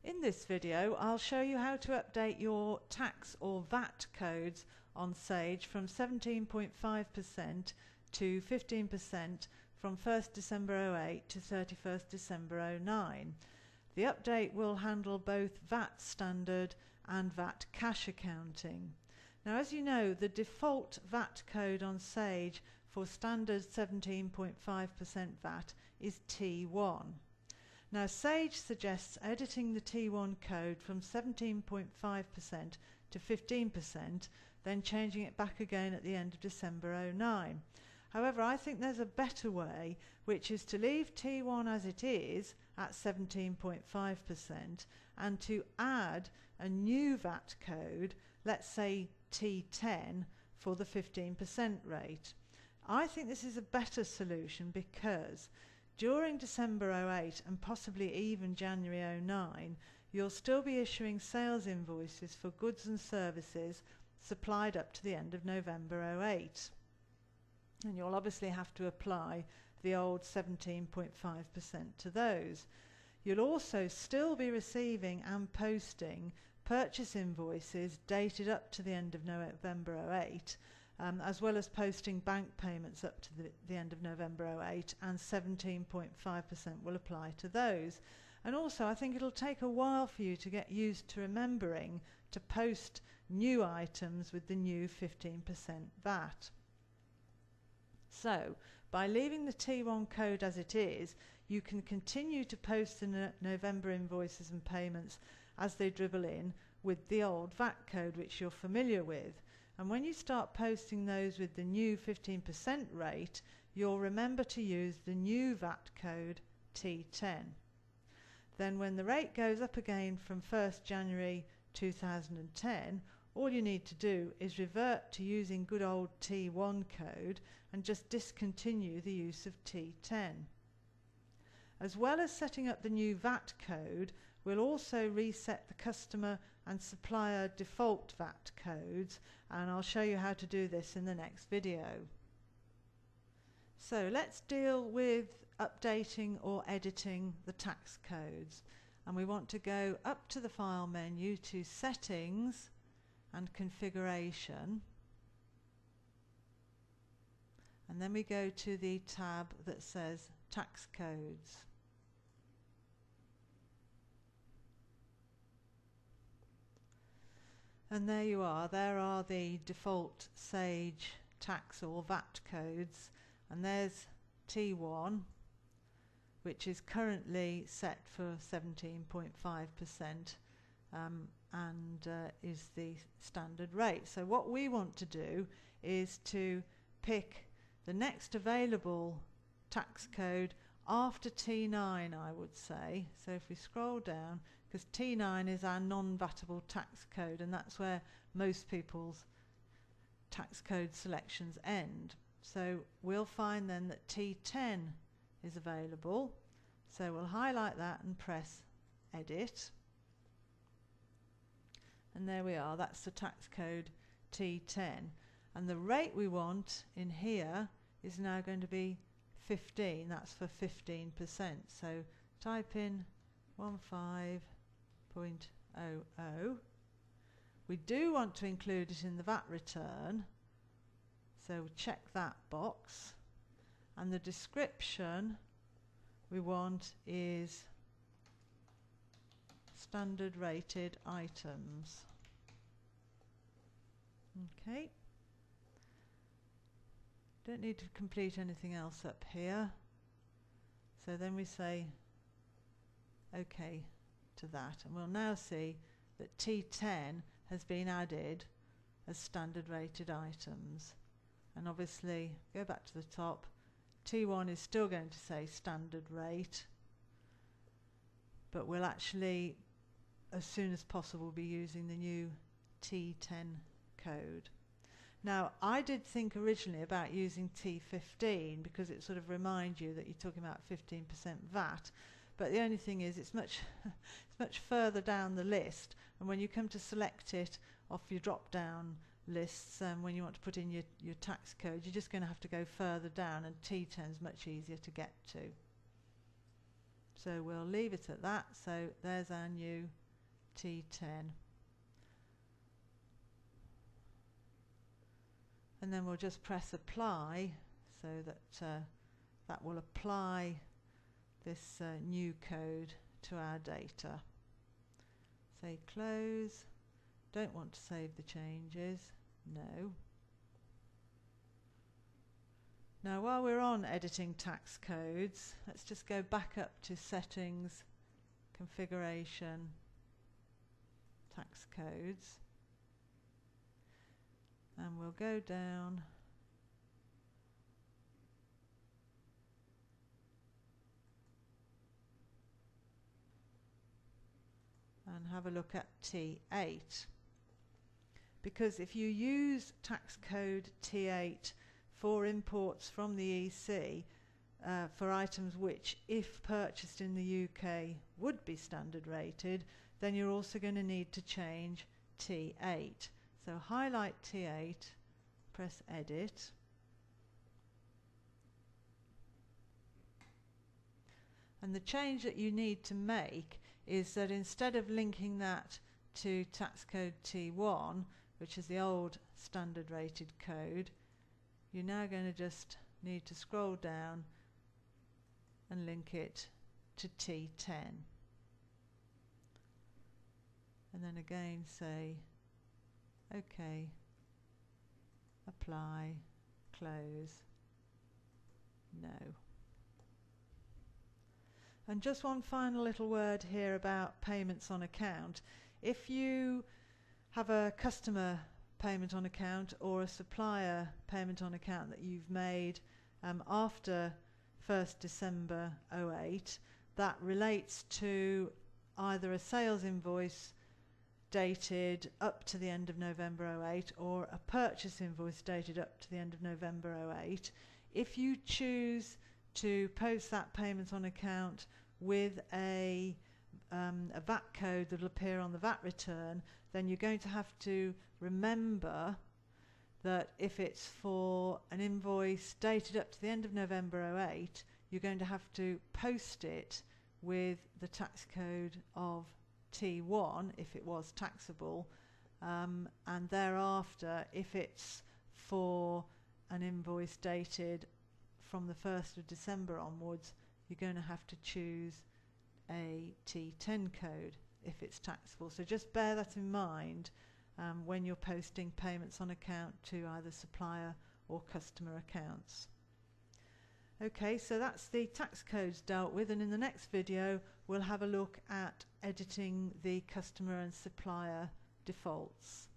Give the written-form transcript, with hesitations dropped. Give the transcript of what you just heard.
In this video, I'll show you how to update your tax or VAT codes on Sage from 17.5% to 15% from 1st December 08 to 31st December 09. The update will handle both VAT standard and VAT cash accounting. Now, as you know, the default VAT code on Sage for standard 17.5% VAT is T1. Now, Sage suggests editing the T1 code from 17.5% to 15%, then changing it back again at the end of December 09. However, I think there's a better way, which is to leave T1 as it is at 17.5% and to add a new VAT code, let's say T10, for the 15% rate. I think this is a better solution because during December 08 and possibly even January 09, you'll still be issuing sales invoices for goods and services supplied up to the end of November 08. And you'll obviously have to apply the old 17.5% to those. You'll also still be receiving and posting purchase invoices dated up to the end of November 08, as well as posting bank payments up to the end of November 08, and 17.5% will apply to those. And also, I think it'll take a while for you to get used to remembering to post new items with the new 15% VAT. So, by leaving the T1 code as it is, you can continue to post the November invoices and payments as they dribble in with the old VAT code, which you're familiar with. And when you start posting those with the new 15% rate, you'll remember to use the new VAT code T10. Then when the rate goes up again from 1st January 2010, all you need to do is revert to using good old T1 code and just discontinue the use of T10. As well as setting up the new VAT code, we'll also reset the customer and supplier default VAT codes, and I'll show you how to do this in the next video. So let's deal with updating or editing the tax codes, and we want to go up to the File menu to Settings and Configuration, and then we go to the tab that says Tax Codes. And there you are, there are the default Sage tax or VAT codes, and there's T1, which is currently set for 17.5% and is the standard rate. So what we want to do is to pick the next available tax code after T9, I would say. So if we scroll down, because T9 is our non-VATable tax code, and that's where most people's tax code selections end. So we'll find then that T10 is available. So we'll highlight that and press Edit. And there we are, that's the tax code T10. And the rate we want in here is now going to be 15, that's for 15%. So type in 15.00. We do want to include it in the VAT return, so check that box. And the description we want is standard rated items. Okay. Don't need to complete anything else up here. So then we say OK to that, and we'll now see that T10 has been added as standard rated items. And obviously, go back to the top, T1 is still going to say standard rate, but we'll actually, as soon as possible, be using the new T10 code. Now, I did think originally about using T15 because it sort of reminds you that you're talking about 15% VAT, but the only thing is it's much further down the list, and when you come to select it off your drop-down lists, when you want to put in your tax code, you're just going to have to go further down, and T10 is much easier to get to. So we'll leave it at that. So there's our new T10. And then we'll just press apply so that that will apply this new code to our data. Say close. Don't want to save the changes. No. Now while we're on editing tax codes, let's just go back up to settings, configuration, tax codes, and we'll go down and have a look at T8. Because if you use tax code T8 for imports from the EC for items which, if purchased in the UK, would be standard rated, then you're also going to need to change T8. So highlight T8, press edit, and the change that you need to make is that instead of linking that to tax code T1, which is the old standard rated code, you're now going to just need to scroll down and link it to T10. And then again say OK, apply, close, no. And just one final little word here about payments on account. If you have a customer payment on account or a supplier payment on account that you've made after 1st December 08, that relates to either a sales invoice dated up to the end of November 08 or a purchase invoice dated up to the end of November 08. If you choose to post that payment on account with a VAT code that will appear on the VAT return, then you're going to have to remember that if it's for an invoice dated up to the end of November 08, you're going to have to post it with the tax code of T1 if it was taxable, and thereafter if it's for an invoice dated from the 1st of December onwards, you're going to have to choose a T10 code if it's taxable. So just bear that in mind when you're posting payments on account to either supplier or customer accounts. Okay, so that's the tax codes dealt with, and in the next video we'll have a look at editing the customer and supplier defaults.